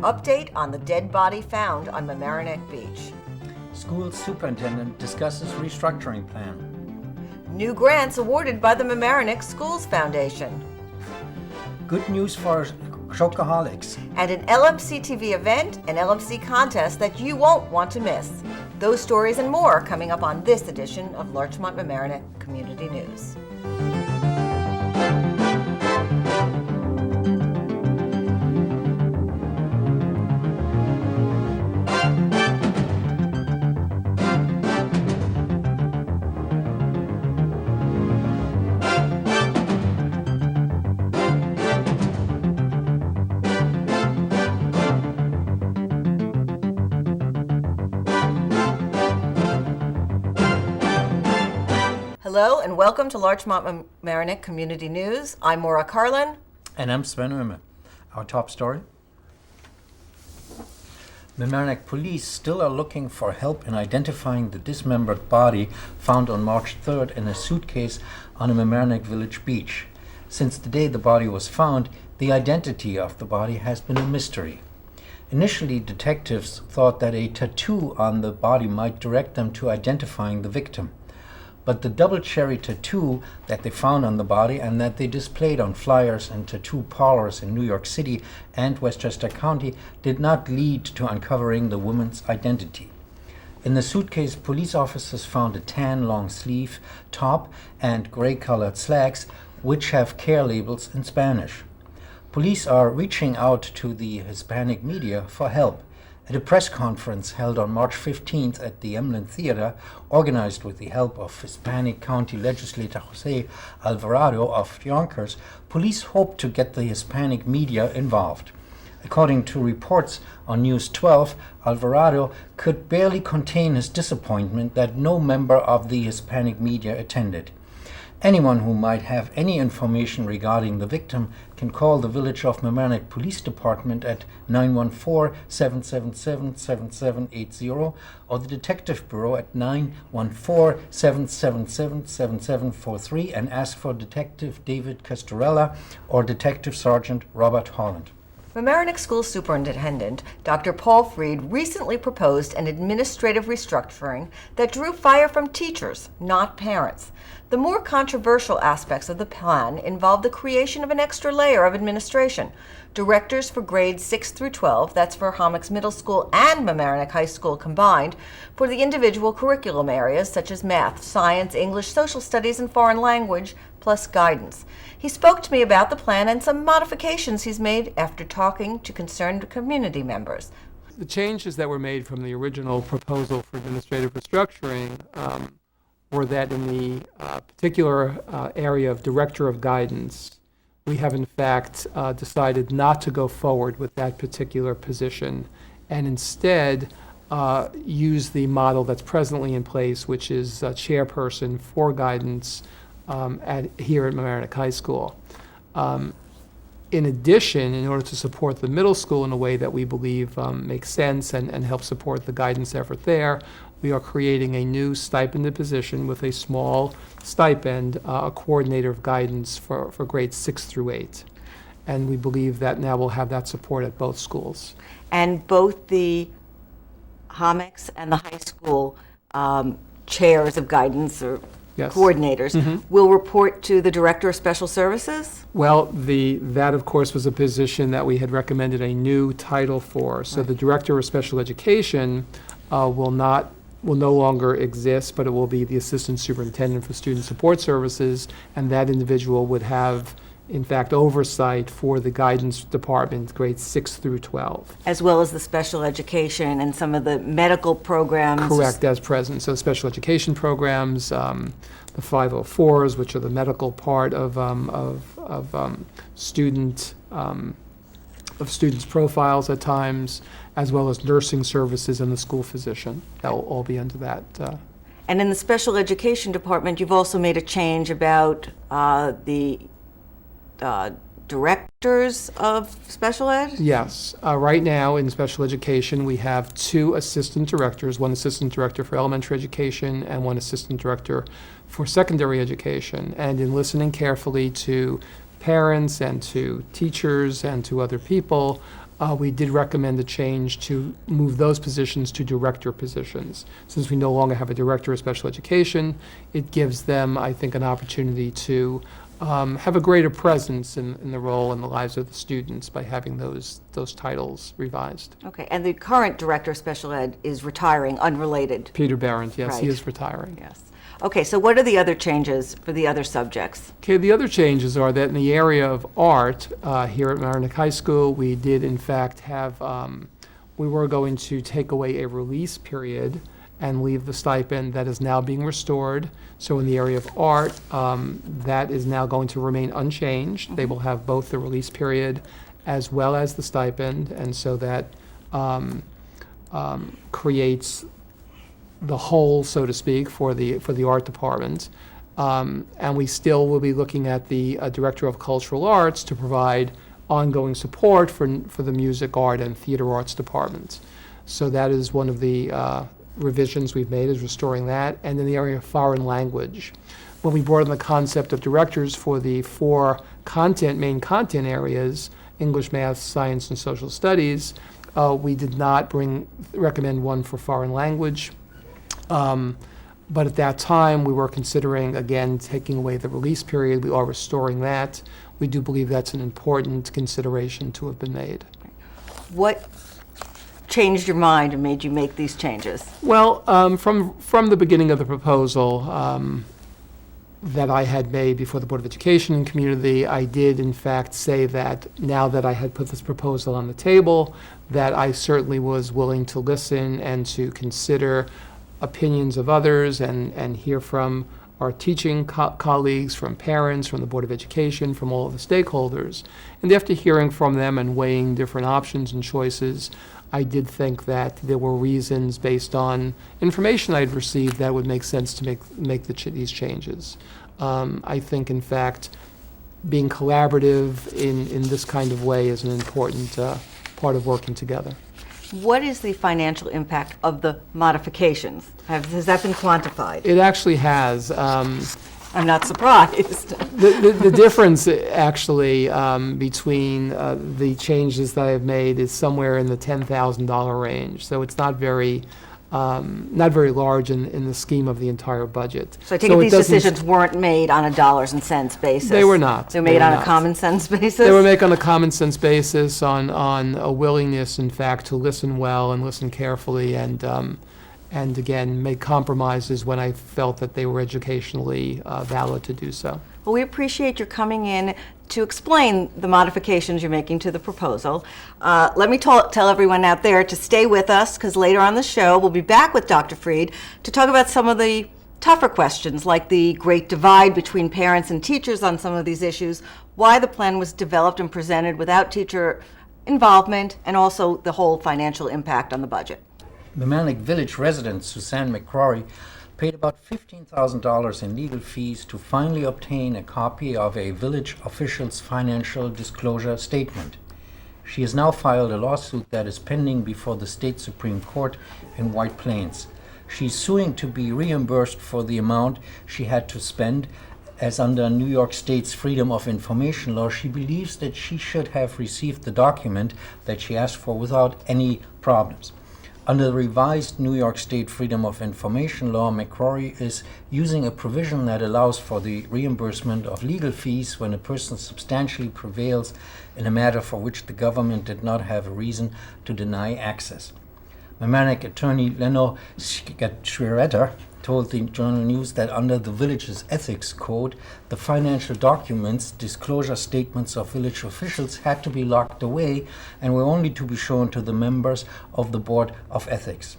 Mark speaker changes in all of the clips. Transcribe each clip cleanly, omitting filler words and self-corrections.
Speaker 1: update on the dead body found on Mamaroneck Beach.
Speaker 2: School superintendent discusses restructuring plan.
Speaker 1: New grants awarded by the Mamaroneck Schools Foundation.
Speaker 2: Good news for Chocoholics.
Speaker 1: And an LMC-TV event, an LMC contest that you won't want to miss. Those stories and more coming up on this edition of Larchmont Mamaroneck Community News. Hello and welcome to Larchmont Mamaroneck Community News. I'm Maura, Carlin.
Speaker 2: And I'm Sven. Oehme. Our top story. Mamaroneck police still are looking for help in identifying the dismembered body found on March 3rd in a suitcase on a Mamaroneck Village beach. Since the day the body was found, the identity of the body has been a mystery. Initially, detectives thought that a tattoo on the body might direct them to identifying the victim. But the double cherry tattoo that they found on the body and that they displayed on flyers and tattoo parlors in New York City and Westchester County did not lead to uncovering the woman's identity. In the suitcase, police officers found a tan long-sleeve top and gray-colored slacks, which have care labels in Spanish. Police are reaching out to the Hispanic media for help. At a press conference held on March 15th at the Emlyn Theater, organized with the help of Hispanic County Legislator Jose Alvarado of Yonkers, police hope to get the Hispanic media involved. According to reports on News 12, Alvarado could barely contain his disappointment that no member of the Hispanic media attended. Anyone who might have any information regarding the victim can call the Village of Mamaroneck Police Department at 914-777-7780 or the Detective Bureau at 914-777-7743 and ask for Detective David Castorella or Detective Sergeant Robert Holland.
Speaker 1: Mamaroneck School Superintendent Dr. Paul Freed recently proposed an administrative restructuring that drew fire from teachers, not parents. The more controversial aspects of the plan involve the creation of an extra layer of administration. Directors for grades 6 through 12, that's for Hommox Middle School and Mamaroneck High School combined, for the individual curriculum areas such as math, science, English, social studies, and foreign language, plus guidance. He spoke to me about the plan and some modifications he's made after talking to concerned community members.
Speaker 3: The changes that were made from the original proposal for administrative restructuring were that in the particular area of director of guidance, we have in fact decided not to go forward with that particular position and instead use the model that's presently in place, which is a chairperson for guidance here at Mamaroneck High School. In addition, in order to support the middle school in a way that we believe makes sense and help support the guidance effort there, we are creating a new stipended position with a small stipend, a coordinator of guidance for grades 6 through 8. And we believe that now we'll have that support at both schools.
Speaker 1: And both the Hommox and the high school chairs of guidance or
Speaker 3: Yes.
Speaker 1: coordinators will report to the Director of Special Services?
Speaker 3: Well, that of course was a position that we had recommended a new title for. So the Director of Special Education will no longer exist, but it will be the Assistant Superintendent for Student Support Services, and that individual would have, in fact, oversight for the guidance department, grades 6 through 12.
Speaker 1: As well as the special education and some of the medical programs?
Speaker 3: Correct, as present. So special education programs, the 504s, which are the medical part of students' profiles at times, as well as nursing services and the school physician. That will all be under that.
Speaker 1: And in the special education department, you've also made a change about the directors of special ed?
Speaker 3: Yes. Right now in special education, we have 2 assistant directors, one assistant director for elementary education and one assistant director for secondary education. And in listening carefully to parents and to teachers and to other people, we did recommend a change to move those positions to director positions. Since we no longer have a director of special education, it gives them, I think, an opportunity to have a greater presence in the role and the lives of the students by having those titles revised.
Speaker 1: Okay, and the current director of special ed is retiring, unrelated.
Speaker 3: Peter Behrens, yes, he
Speaker 1: Right.
Speaker 3: is retiring.
Speaker 1: Yes. Okay, so what are the other changes for the other subjects?
Speaker 3: Okay, the other changes are that in the area of art, here at Mamaroneck High School, we did in fact have, we were going to take away a release period and leave the stipend. That is now being restored. So in the area of art, that is now going to remain unchanged. They will have both the release period as well as the stipend, and so that creates the whole, so to speak, for the art department. And we still will be looking at the Director of Cultural Arts to provide ongoing support for the music, art, and theater arts departments. So that is one of the revisions we've made, is restoring that. And in the area of foreign language, when we brought in the concept of directors for the four main content areas, English, math, science, and social studies, we did not recommend one for foreign language. But at that time, we were considering, again, taking away the release period. We are restoring that. We do believe that's an important consideration to have been made.
Speaker 1: What changed your mind and made you make these changes?
Speaker 3: Well, from the beginning of the proposal that I had made before the Board of Education and Community, I did in fact say that now that I had put this proposal on the table, that I certainly was willing to listen and to consider opinions of others and hear from our teaching colleagues, from parents, from the Board of Education, from all of the stakeholders. And after hearing from them and weighing different options and choices, I did think that there were reasons based on information I'd received that would make sense to make these changes. I think, in fact, being collaborative in this kind of way is an important part of working together.
Speaker 1: What is the financial impact of the modifications? Has that been quantified?
Speaker 3: It actually has.
Speaker 1: I'm not surprised.
Speaker 3: The difference actually between the changes that I've made is somewhere in the $10,000 range. So it's not very large in the scheme of the entire budget.
Speaker 1: So I take it these decisions weren't made on a dollars and cents basis?
Speaker 3: They were not.
Speaker 1: They were made on a common sense basis?
Speaker 3: They were made on a common sense basis, on a willingness, in fact, to listen well and listen carefully, and again, make compromises when I felt that they were educationally valid to do so.
Speaker 1: Well, we appreciate your coming in to explain the modifications you're making to the proposal. Let me tell everyone out there to stay with us, because later on the show we'll be back with Dr. Freed to talk about some of the tougher questions, like the great divide between parents and teachers on some of these issues, why the plan was developed and presented without teacher involvement, and also the whole financial impact on the budget.
Speaker 2: Mamaroneck Village resident Suzanne McCrory paid about $15,000 in legal fees to finally obtain a copy of a village official's financial disclosure statement. She has now filed a lawsuit that is pending before the state Supreme Court in White Plains. She's suing to be reimbursed for the amount she had to spend, as under New York State's Freedom of Information law, she believes that she should have received the document that she asked for without any problems. Under the revised New York State Freedom of Information law, McCrory is using a provision that allows for the reimbursement of legal fees when a person substantially prevails in a matter for which the government did not have a reason to deny access. Mamaroneck attorney Leno Schweretter told the Journal News that under the village's ethics code, the financial documents, disclosure statements of village officials, had to be locked away and were only to be shown to the members of the Board of Ethics.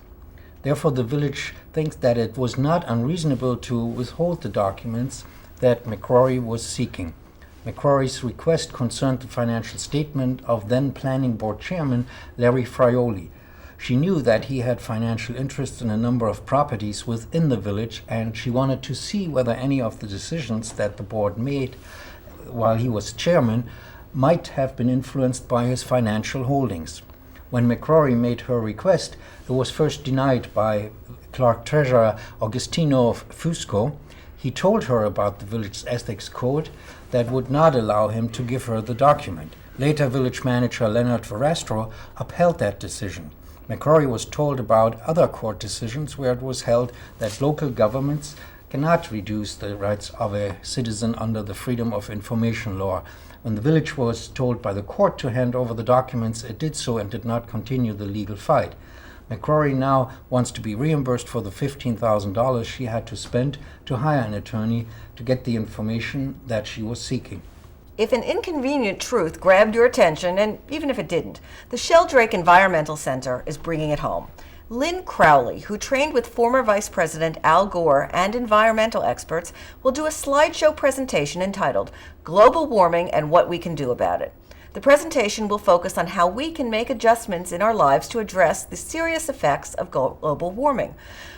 Speaker 2: Therefore, the village thinks that it was not unreasonable to withhold the documents that McCrory was seeking. McCrory's request concerned the financial statement of then Planning Board Chairman Larry Frioli. She knew that he had financial interests in a number of properties within the village, and she wanted to see whether any of the decisions that the board made while he was chairman might have been influenced by his financial holdings. When McCrory made her request, it was first denied by Clerk Treasurer Augustino Fusco. He told her about the village's ethics code that would not allow him to give her the document. Later, village manager Leonard Verastro upheld that decision. McCrory was told about other court decisions where it was held that local governments cannot reduce the rights of a citizen under the Freedom of Information law. When the village was told by the court to hand over the documents, it did so and did not continue the legal fight. McCrory now wants to be reimbursed for the $15,000 she had to spend to hire an attorney to get the information that she was seeking.
Speaker 1: If an inconvenient truth grabbed your attention, and even if it didn't, the Sheldrake Environmental Center is bringing it home. Lynn Crowley, who trained with former Vice President Al Gore and environmental experts, will do a slideshow presentation entitled Global Warming and What We Can Do About It. The presentation will focus on how we can make adjustments in our lives to address the serious effects of global warming.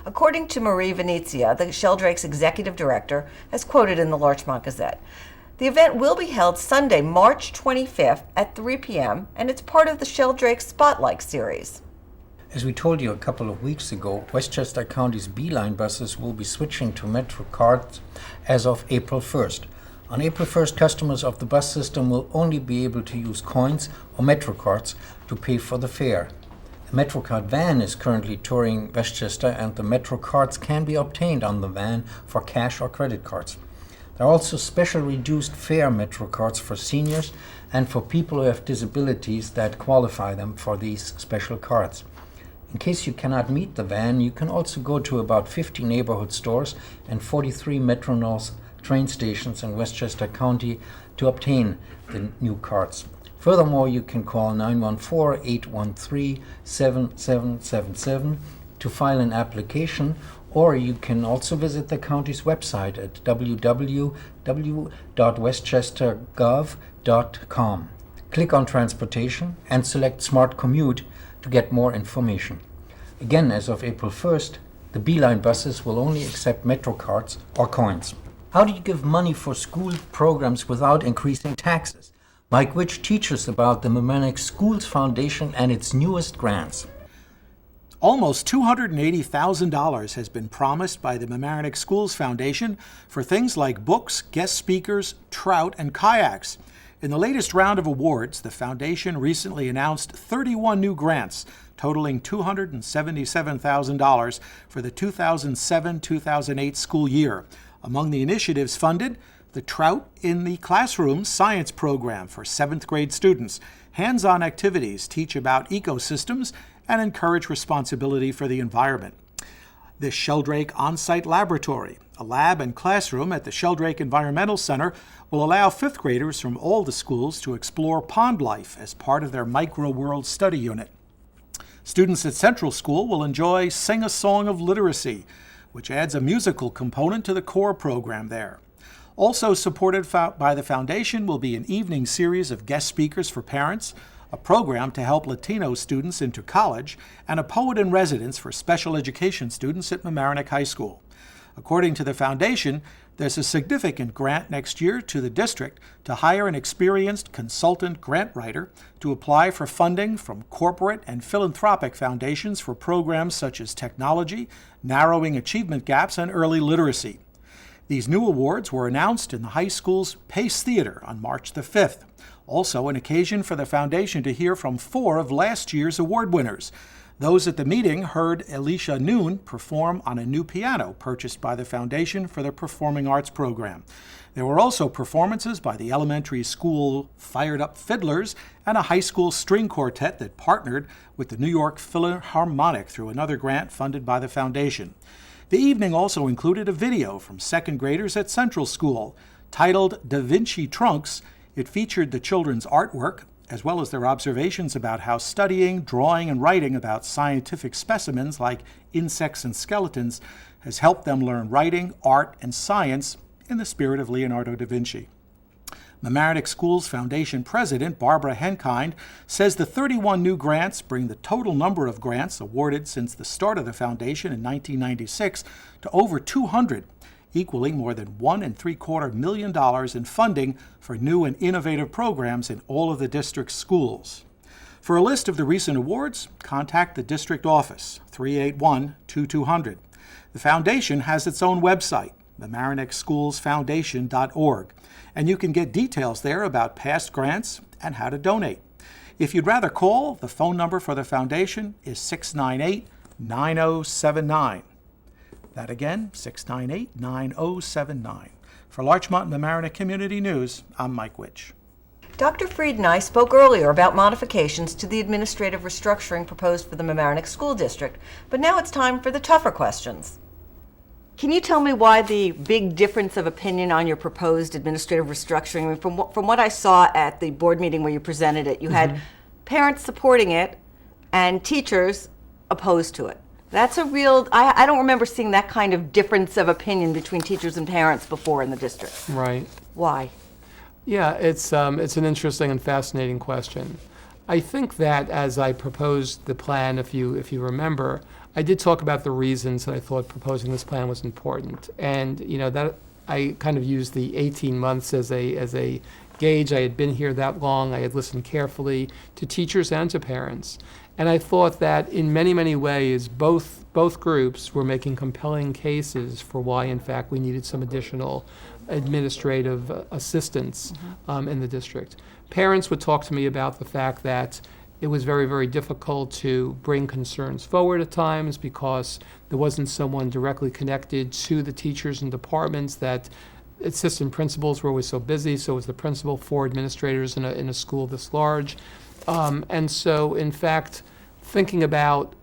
Speaker 1: According to Marie Venezia, the Sheldrake's executive director, as quoted in the Larchmont Gazette, the event will be held Sunday, March 25th at 3 p.m., and it's part of the Sheldrake Spotlight series.
Speaker 2: As we told you a couple of weeks ago, Westchester County's B-Line buses will be switching to Metro cards as of April 1st. On April 1st, customers of the bus system will only be able to use coins or Metro cards to pay for the fare. A MetroCard van is currently touring Westchester, and the Metro cards can be obtained on the van for cash or credit cards. There are also special reduced fare Metro cards for seniors and for people who have disabilities that qualify them for these special cards. In case you cannot meet the van, you can also go to about 50 neighborhood stores and 43 Metro North train stations in Westchester County to obtain the new cards. Furthermore, you can call 914-813-7777 to file an application, or you can also visit the county's website at www.westchestergov.com. Click on Transportation and select Smart Commute to get more information. Again, as of April 1st, the B-Line buses will only accept Metro cards or coins. How do you give money for school programs without increasing taxes? Mike Witch teaches about the Mamaroneck Schools Foundation and its newest grants.
Speaker 4: Almost $280,000 has been promised by the Mamaroneck Schools Foundation for things like books, guest speakers, trout, and kayaks. In the latest round of awards, the foundation recently announced 31 new grants, totaling $277,000 for the 2007-2008 school year. Among the initiatives funded, the Trout in the Classroom Science Program for 7th grade students. Hands-on activities teach about ecosystems and encourage responsibility for the environment. The Sheldrake On-Site Laboratory, a lab and classroom at the Sheldrake Environmental Center, will allow 5th graders from all the schools to explore pond life as part of their Micro-World Study Unit. Students at Central School will enjoy Sing a Song of Literacy, which adds a musical component to the core program there. Also supported by the foundation will be an evening series of guest speakers for parents, a program to help Latino students into college, and a poet in residence for special education students at Mamaroneck High School. According to the foundation, there's a significant grant next year to the district to hire an experienced consultant grant writer to apply for funding from corporate and philanthropic foundations for programs such as technology, narrowing achievement gaps, and early literacy. These new awards were announced in the high school's Pace Theater on March the 5th. Also an occasion for the foundation to hear from 4 of last year's award winners. Those at the meeting heard Alicia Noon perform on a new piano purchased by the foundation for their performing arts program. There were also performances by the elementary school Fired Up Fiddlers and a high school string quartet that partnered with the New York Philharmonic through another grant funded by the foundation. The evening also included a video from 2nd graders at Central School. Titled Da Vinci Trunks, it featured the children's artwork, as well as their observations about how studying, drawing, and writing about scientific specimens like insects and skeletons has helped them learn writing, art, and science in the spirit of Leonardo da Vinci. Mamaroneck Schools Foundation President Barbara Henkind says the 31 new grants bring the total number of grants awarded since the start of the foundation in 1996 to over 200, equaling more than $1.75 million in funding for new and innovative programs in all of the district's schools. For a list of the recent awards, contact the district office, 381-2200. The foundation has its own website, mamaroneckschoolsfoundation.org, and you can get details there about past grants and how to donate. If you'd rather call, the phone number for the foundation is 698-9079. That again, 698-9079. For Larchmont and Mamaroneck Community News, I'm Mike Witch.
Speaker 1: Dr. Freed and I spoke earlier about modifications to the administrative restructuring proposed for the Mamaroneck School District, but now it's time for the tougher questions. Can you tell me why the big difference of opinion on your proposed administrative restructuring? I mean, from what I saw at the board meeting where you presented it, you had parents supporting it and teachers opposed to it. That's a real, I don't remember seeing that kind of difference of opinion between teachers and parents before in the district.
Speaker 3: Right.
Speaker 1: Why?
Speaker 3: Yeah, it's an interesting and fascinating question. I think that as I proposed the plan, if you remember, I did talk about the reasons that I thought proposing this plan was important. And, that I kind of used the 18 months as a gauge. I had been here that long. I had listened carefully to teachers and to parents. And I thought that in many, many ways, both groups were making compelling cases for why, in fact, we needed some additional administrative assistance in the district. Parents would talk to me about the fact that it was very, very difficult to bring concerns forward at times because there wasn't someone directly connected to the teachers and departments, that assistant principals were always so busy, so was the principal, 4 administrators in a school this large. And so, in fact, thinking about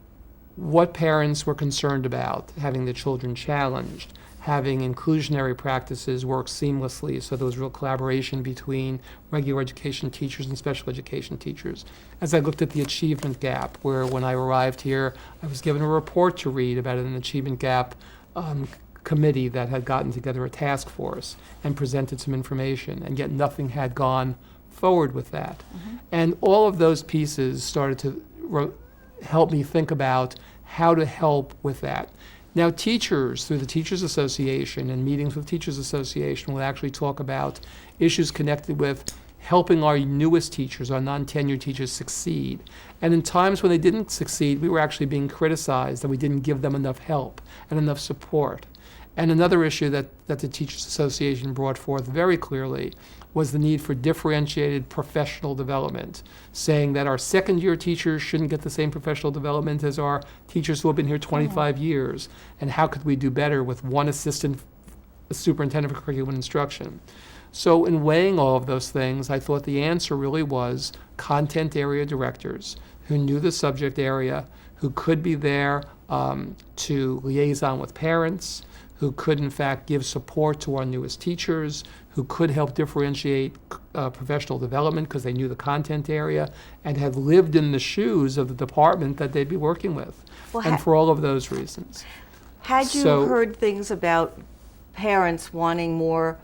Speaker 3: what parents were concerned about, having the children challenged, having inclusionary practices work seamlessly, so there was real collaboration between regular education teachers and special education teachers. As I looked at the achievement gap, where when I arrived here, I was given a report to read about an achievement gap committee that had gotten together a task force and presented some information, and yet nothing had gone forward with that. And all of those pieces started to help me think about how to help with that. Now, teachers, through the Teachers Association and meetings with Teachers Association, will actually talk about issues connected with helping our newest teachers, our non-tenured teachers, succeed. And in times when they didn't succeed, we were actually being criticized that we didn't give them enough help and enough support. And another issue that the Teachers Association brought forth very clearly was the need for differentiated professional development, saying that our second-year teachers shouldn't get the same professional development as our teachers who have been here 25 years, and how could we do better with one assistant superintendent for curriculum and instruction. So in weighing all of those things, I thought the answer really was content area directors who knew the subject area, who could be there to liaison with parents, who could in fact give support to our newest teachers, who could help differentiate professional development because they knew the content area and had lived in the shoes of the department that they'd be working with.
Speaker 1: Well,
Speaker 3: and for all of those reasons.
Speaker 1: Had you heard things about parents wanting more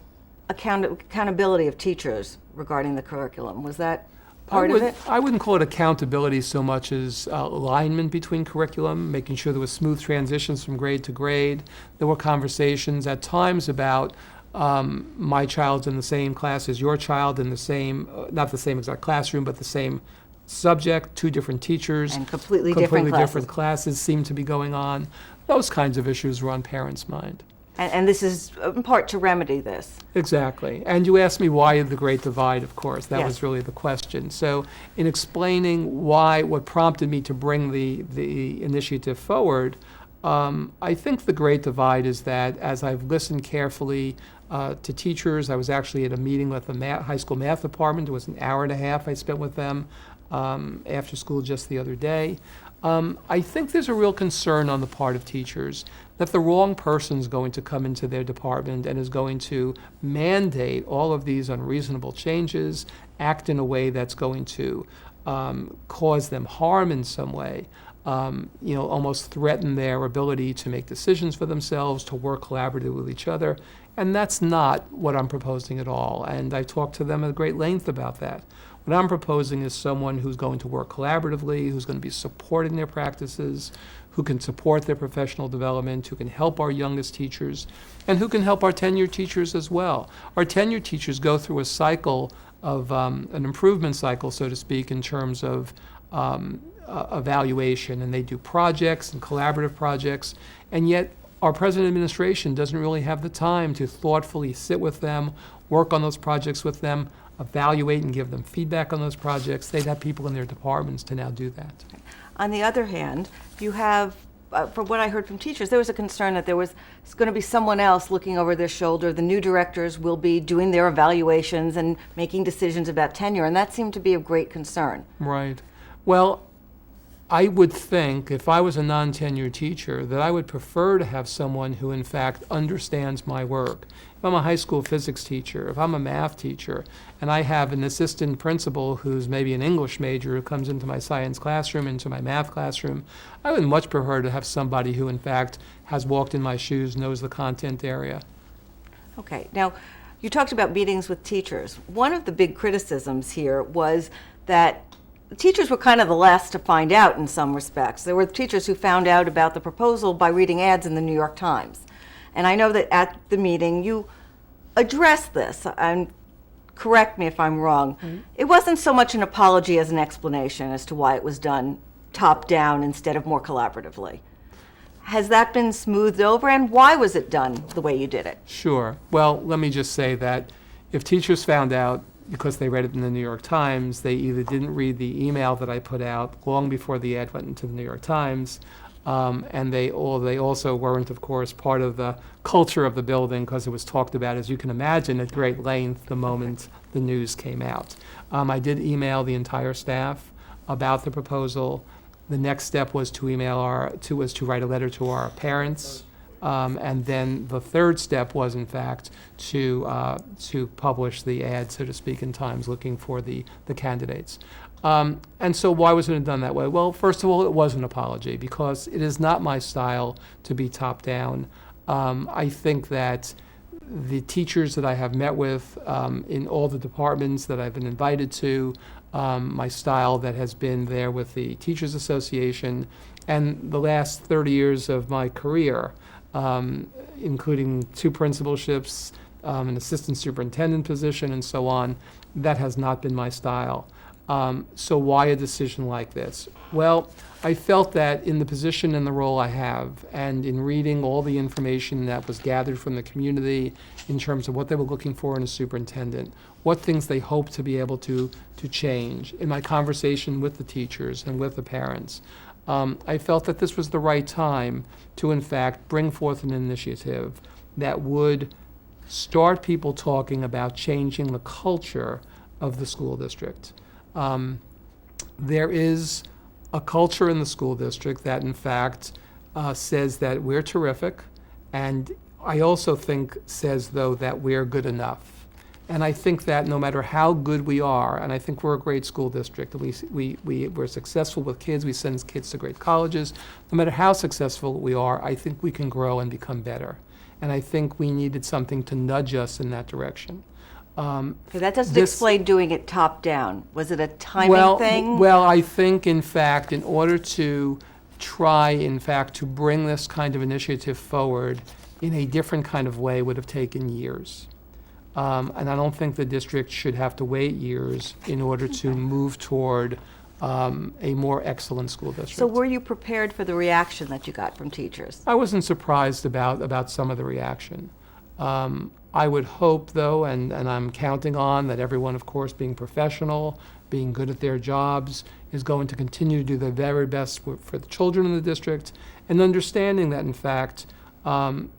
Speaker 1: accountability of teachers regarding the curriculum? Was that part of it?
Speaker 3: I wouldn't call it accountability so much as alignment between curriculum, making sure there was smooth transitions from grade to grade. There were conversations at times about my child's in the same class as your child, in the same, not the same exact classroom, but the same subject, 2 different teachers.
Speaker 1: And completely different
Speaker 3: classes seem to be going on. Those kinds of issues were on parents' mind.
Speaker 1: And this is in part to remedy this.
Speaker 3: Exactly. And you asked me why the Great Divide, of course. That
Speaker 1: Yes.
Speaker 3: was really the question. So in explaining what prompted me to bring the initiative forward, I think the Great Divide is that as I've listened carefully to teachers, I was actually at a meeting with the high school math department. It was an hour and a half I spent with them after school just the other day. I think there's a real concern on the part of teachers that the wrong person is going to come into their department and is going to mandate all of these unreasonable changes, act in a way that's going to cause them harm in some way, almost threaten their ability to make decisions for themselves, to work collaboratively with each other. And that's not what I'm proposing at all. And I talked to them at great length about that. What I'm proposing is someone who's going to work collaboratively, who's going to be supporting their practices, who can support their professional development, who can help our youngest teachers, and who can help our tenured teachers as well. Our tenured teachers go through a cycle of an improvement cycle, so to speak, in terms of evaluation, and they do projects and collaborative projects, and yet our present administration doesn't really have the time to thoughtfully sit with them, work on those projects with them, evaluate and give them feedback on those projects. They'd have people in their departments to now do that.
Speaker 1: On the other hand, you have, from what I heard from teachers, there was a concern that there was going to be someone else looking over their shoulder. The new directors will be doing their evaluations and making decisions about tenure, and that seemed to be of great concern.
Speaker 3: Right. Well, I would think, if I was a non-tenured teacher, that I would prefer to have someone who, in fact, understands my work. If I'm a high school physics teacher, if I'm a math teacher, and I have an assistant principal who's maybe an English major who comes into my science classroom, into my math classroom, I would much prefer to have somebody who, in fact, has walked in my shoes, knows the content area.
Speaker 1: Okay. Now, you talked about meetings with teachers. One of the big criticisms here was that teachers were kind of the last to find out in some respects. There were teachers who found out about the proposal by reading ads in the New York Times. And I know that at the meeting you addressed this, and correct me if I'm wrong. Mm-hmm. It wasn't so much an apology as an explanation as to why it was done top-down instead of more collaboratively. Has that been smoothed over, and why was it done the way you did it?
Speaker 3: Sure. Well, let me just say that if teachers found out because they read it in the New York Times, they either didn't read the email that I put out long before the ad went into the New York Times, and they also weren't, of course, part of the culture of the building because it was talked about, as you can imagine, at great length the moment the news came out. I did email the entire staff about the proposal. The next step was to write a letter to our parents. And then the third step was, in fact, to publish the ad, so to speak, in Times, looking for the candidates. And so why was it done that way? Well, first of all, it was an apology because it is not my style to be top-down. I think that the teachers that I have met with in all the departments that I've been invited to, my style that has been there with the Teachers Association, and the last 30 years of my career, including 2 principalships, an assistant superintendent position, and so on. That has not been my style. So why a decision like this? Well, I felt that in the position and the role I have, and in reading all the information that was gathered from the community in terms of what they were looking for in a superintendent, what things they hope to be able to change, in my conversation with the teachers and with the parents, I felt that this was the right time to, in fact, bring forth an initiative that would start people talking about changing the culture of the school district. There is a culture in the school district that, in fact, says that we're terrific, and I also think says, though, that we're good enough. And I think that no matter how good we are, and I think we're a great school district, we're successful with kids, we send kids to great colleges, no matter how successful we are, I think we can grow and become better. And I think we needed something to nudge us in that direction.
Speaker 1: Okay, that doesn't explain doing it top-down. Was it a timing thing?
Speaker 3: Well, I think, in fact, in order to try, in fact, to bring this kind of initiative forward in a different kind of way would have taken years. And I don't think the district should have to wait years in order to move toward a more excellent school district.
Speaker 1: So were you prepared for the reaction that you got from teachers?
Speaker 3: I wasn't surprised about some of the reaction. I would hope, though, and I'm counting on that everyone, of course, being professional, being good at their jobs, is going to continue to do their very best for the children in the district, and understanding that, in fact,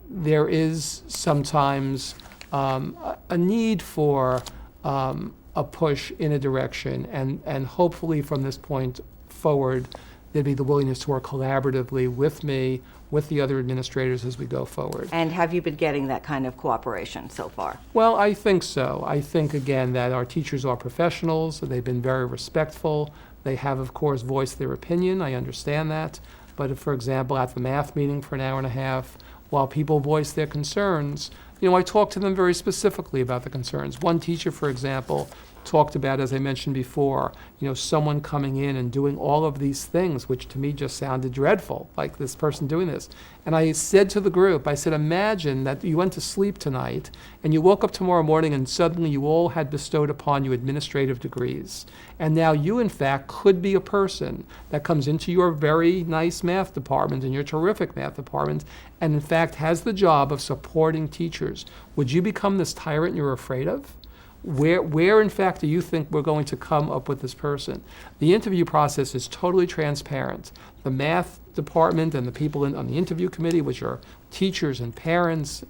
Speaker 3: there is sometimes a need for a push in a direction, and hopefully from this point forward, there'd be the willingness to work collaboratively with me, with the other administrators as we go forward.
Speaker 1: And have you been getting that kind of cooperation so far?
Speaker 3: Well, I think so. I think, again, that our teachers are professionals. They've been very respectful. They have, of course, voiced their opinion. I understand that. But if, for example, at the math meeting for an hour and a half, while people voice their concerns, I talk to them very specifically about the concerns. One teacher, for example, talked about, as I mentioned before, someone coming in and doing all of these things, which to me just sounded dreadful, like this person doing this. And I said to the group, I said, imagine that you went to sleep tonight and you woke up tomorrow morning and suddenly you all had bestowed upon you administrative degrees. And now you, in fact, could be a person that comes into your very nice math department and your terrific math department and, in fact, has the job of supporting teachers. Would you become this tyrant you're afraid of? Where, in fact, do you think we're going to come up with this person? The interview process is totally transparent. The math department and the people on the interview committee, which are teachers and parents,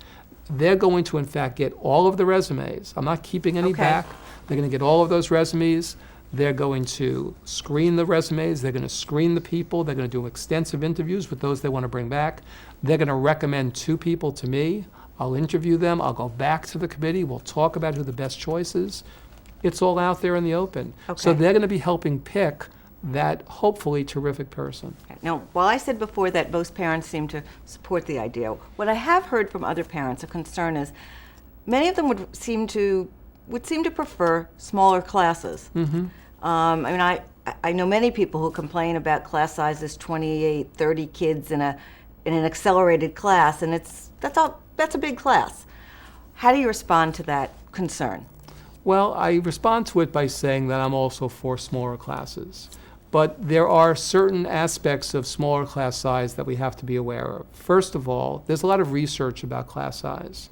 Speaker 3: they're going to, in fact, get all of the resumes. I'm not keeping any back. They're going to get all of those resumes. They're going to screen the resumes. They're going to screen the people. They're going to do extensive interviews with those they want to bring back. They're going to recommend 2 people to me. I'll interview them. I'll go back to the committee. We'll talk about who the best choice is. It's all out there in the open. So they're going to be helping pick that hopefully terrific person.
Speaker 1: Now, while I said before that most parents seem to support the idea, what I have heard from other parents, a concern is many of them would seem to prefer smaller classes. I know many people who complain about class sizes 28, 30 kids in an accelerated class, and that's a big class. How do you respond to that concern?
Speaker 3: Well, I respond to it by saying that I'm also for smaller classes. But there are certain aspects of smaller class size that we have to be aware of. First of all, there's a lot of research about class size.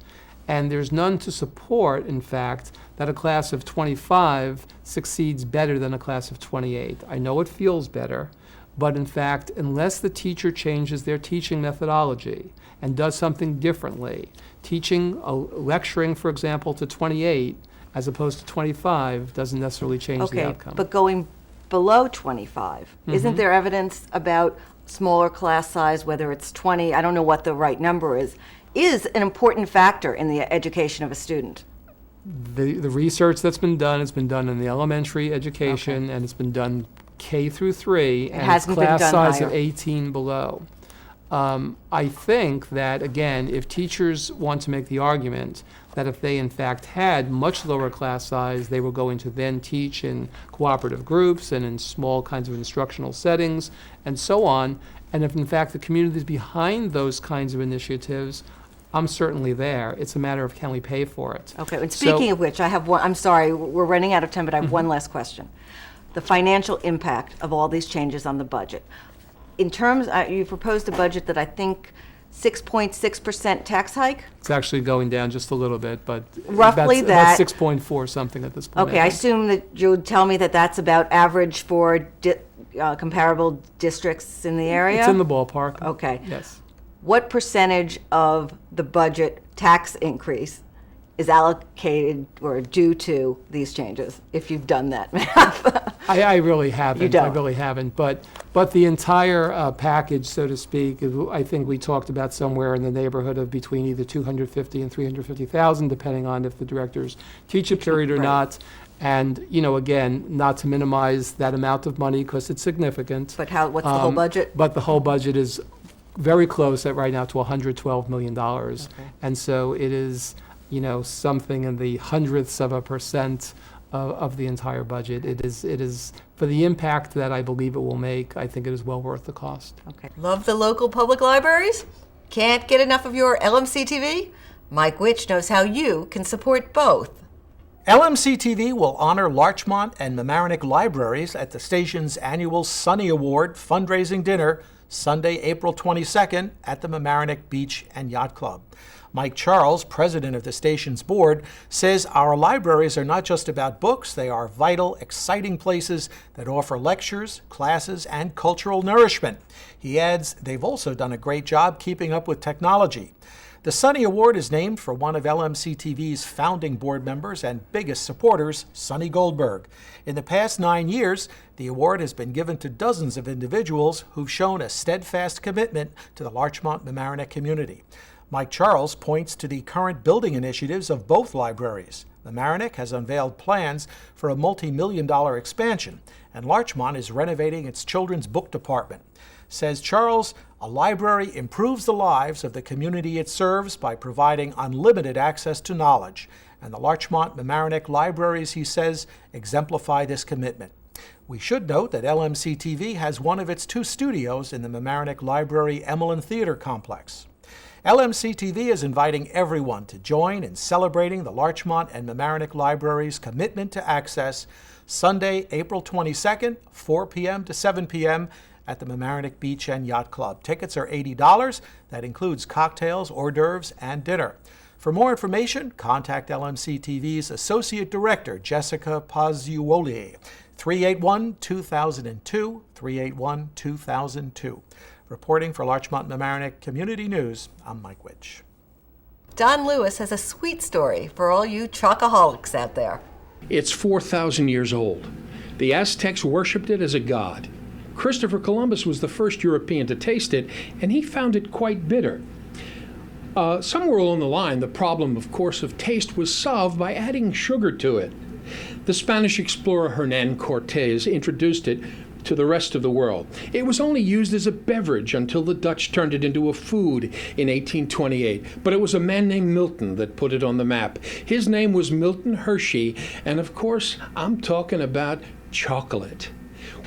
Speaker 3: And there's none to support, in fact, that a class of 25 succeeds better than a class of 28. I know it feels better, but in fact, unless the teacher changes their teaching methodology and does something differently, lecturing, for example, to 28 as opposed to 25 doesn't necessarily change the outcome.
Speaker 1: But going below 25, isn't there evidence about smaller class size, whether it's 20, I don't know what the right number is an important factor in the education of a student?
Speaker 3: The research that's been done has been done in the elementary education, and it's been done K through 3, and it's class size of 18 below. I think that, again, if teachers want to make the argument that if they in fact had much lower class size, they were going to then teach in cooperative groups and in small kinds of instructional settings and so on, and if in fact the community is behind those kinds of initiatives, I'm certainly there. It's a matter of can we pay for it. Okay,
Speaker 1: and speaking of which, I have one, I'm sorry, we're running out of time, but I have one last question. The financial impact of all these changes on the budget. In terms, you proposed a budget that I think 6.6% tax hike?
Speaker 3: It's actually going down just a little bit, but
Speaker 1: roughly
Speaker 3: about 6.4 something at this point.
Speaker 1: Okay, I assume that you would tell me that that's about average for comparable districts in the area?
Speaker 3: It's in the ballpark.
Speaker 1: Okay.
Speaker 3: Yes.
Speaker 1: What percentage of the budget tax increase is allocated or due to these changes, if you've done that math?
Speaker 3: I really haven't.
Speaker 1: You don't?
Speaker 3: I really haven't. But the entire package, so to speak, I think we talked about somewhere in the neighborhood of between either 250 and 350,000, depending on if the directors teach a period or not. And, again, not to minimize that amount of money because it's significant.
Speaker 1: But what's the whole budget?
Speaker 3: But the whole budget is very close right now to $112 million. Okay. And so it is, something in the hundredths of a percent of the entire budget. It is for the impact that I believe it will make, I think it is well worth the cost.
Speaker 1: Okay. Love the local public libraries? Can't get enough of your LMC-TV? Mike Witch knows how you can support both.
Speaker 4: LMC-TV will honor Larchmont and Mamaroneck libraries at the station's annual Sunny Award fundraising dinner Sunday, April 22nd at the Mamaroneck Beach and Yacht Club. Mike Charles, president of the station's board, says our libraries are not just about books, they are vital, exciting places that offer lectures, classes, and cultural nourishment. He adds they've also done a great job keeping up with technology. The Sunny Award is named for one of LMC-TV's founding board members and biggest supporters, Sonny Goldberg. In the past 9 years, the award has been given to dozens of individuals who've shown a steadfast commitment to the Larchmont-Mamaroneck community. Mike Charles points to the current building initiatives of both libraries. Mamaroneck has unveiled plans for a multi-million-dollar expansion, and Larchmont is renovating its children's book department. Says Charles, A library improves the lives of the community it serves by providing unlimited access to knowledge, and the Larchmont Mamaroneck Libraries, he says, exemplify this commitment. We should note that LMC-TV has one of its 2 studios in the Mamaroneck Library Emmelin Theater Complex. LMC-TV is inviting everyone to join in celebrating the Larchmont and Mamaroneck Libraries' commitment to access Sunday, April 22nd, 4 p.m. to 7 p.m. at the Mamaroneck Beach and Yacht Club. Tickets are $80. That includes cocktails, hors d'oeuvres, and dinner. For more information, contact LMC-TV's Associate Director, Jessica Pazuoli, 381-2002, 381-2002. Reporting for Larchmont Mamaroneck Community News, I'm Mike Witch.
Speaker 1: Don Lewis has a sweet story for all you chocoholics out there.
Speaker 5: It's 4,000 years old. The Aztecs worshipped it as a god. Christopher Columbus was the first European to taste it, and he found it quite bitter. Somewhere along the line, the problem, of course, of taste was solved by adding sugar to it. The Spanish explorer Hernán Cortés introduced it to the rest of the world. It was only used as a beverage until the Dutch turned it into a food in 1828, but it was a man named Milton that put it on the map. His name was Milton Hershey, and of course, I'm talking about chocolate.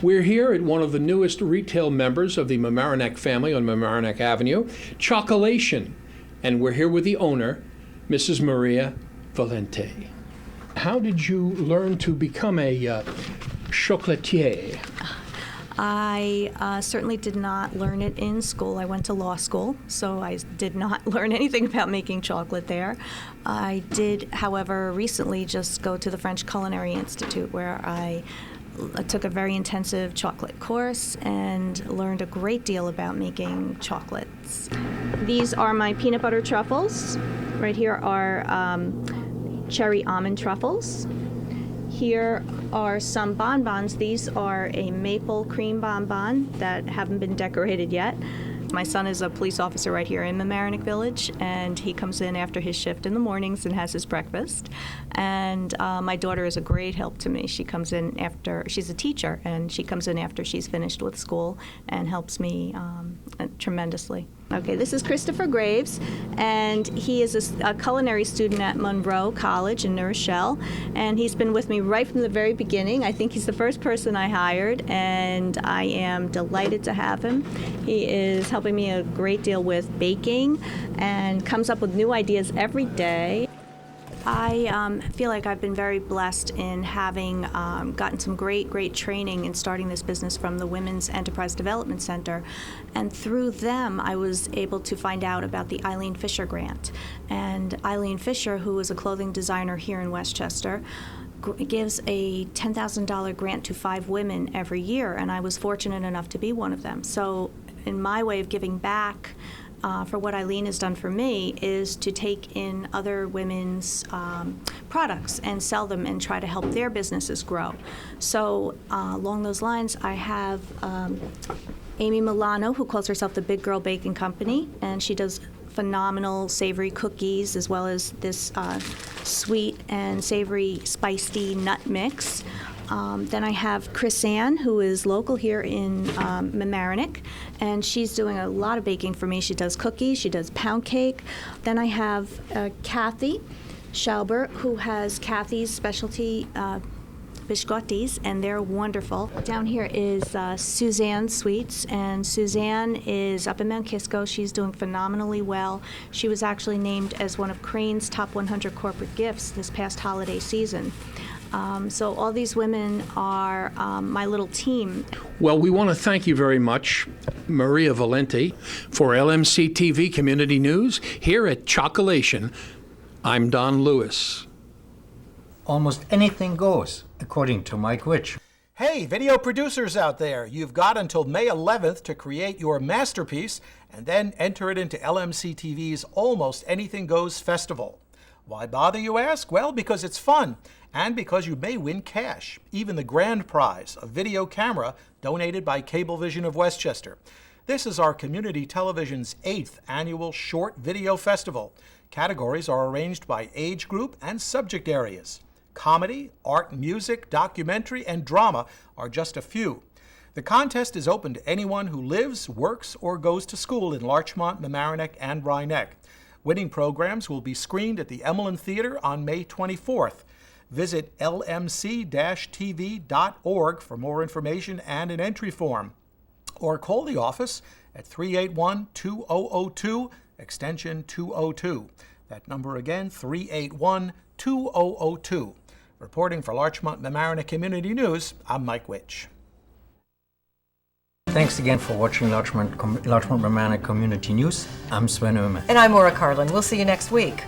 Speaker 5: We're here at one of the newest retail members of the Mamaroneck family on Mamaroneck Avenue, Chocolation, and we're here with the owner, Mrs. Maria Valente. How did you learn to become a chocolatier?
Speaker 6: I certainly did not learn it in school. I went to law school, so I did not learn anything about making chocolate there. I did, however, recently just go to the French Culinary Institute, where I took a very intensive chocolate course and learned a great deal about making chocolates. These are my peanut butter truffles. Right here are cherry almond truffles. Here are some bonbons. These are a maple cream bonbon that haven't been decorated yet. My son is a police officer right here in Mamaroneck Village, and he comes in after his shift in the mornings and has his breakfast. And my daughter is a great help to me. She comes in after, she's a teacher, and she comes in after she's finished with school and helps me tremendously. Okay, this is Christopher Graves, and he is a culinary student at Monroe College in New Rochelle, and he's been with me right from the very beginning. I think he's the first person I hired, and I am delighted to have him. He is helping me a great deal with baking and comes up with new ideas every day. I feel like I've been very blessed in having gotten some great training in starting this business from the Women's Enterprise Development Center. And through them, I was able to find out about the Eileen Fisher grant. And Eileen Fisher, who is a clothing designer here in Westchester, gives a $10,000 grant to 5 women every year, and I was fortunate enough to be one of them. So in my way of giving back for what Eileen has done for me is to take in other women's products and sell them and try to help their businesses grow. So along those lines, I have Amy Milano, who calls herself the Big Girl Baking Company, and she does phenomenal savory cookies as well as this sweet and savory spicy nut mix. Then I have Chris Ann, who is local here in Mamaroneck, and she's doing a lot of baking for me. She does cookies, she does pound cake. Then I have Kathy Schauber, who has Kathy's specialty biscottis, and they're wonderful. Down here is Suzanne Sweets, and Suzanne is up in Mount Kisco. She's doing phenomenally well. She was actually named as one of Crane's top 100 corporate gifts this past holiday season. So all these women are my little team.
Speaker 5: Well, we want to thank you very much, Maria Valente, for LMC-TV Community News here at Chocolation. I'm Don Lewis.
Speaker 2: Almost anything goes, according to Mike Witch.
Speaker 4: Hey, video producers out there, you've got until May 11th to create your masterpiece and then enter it into LMC-TV's Almost Anything Goes Festival. Why bother, you ask? Well, because it's fun, and because you may win cash, even the grand prize, a video camera donated by Cablevision of Westchester. This is our community television's 8th annual short video festival. Categories are arranged by age group and subject areas. Comedy, art and music, documentary, and drama are just a few. The contest is open to anyone who lives, works, or goes to school in Larchmont, Mamaroneck, and Rhinebeck. Winning programs will be screened at the Emmelyn Theater on May 24th. Visit lmc-tv.org for more information and an entry form, or call the office at 381-2002, extension 202. That number again, 381-2002. Reporting for Larchmont Mamaroneck Community News, I'm Mike Witch.
Speaker 2: Thanks again for watching Larchmont Mamaroneck Community News. I'm Sven Oehme.
Speaker 1: And I'm Maura Carlin. We'll see you next week.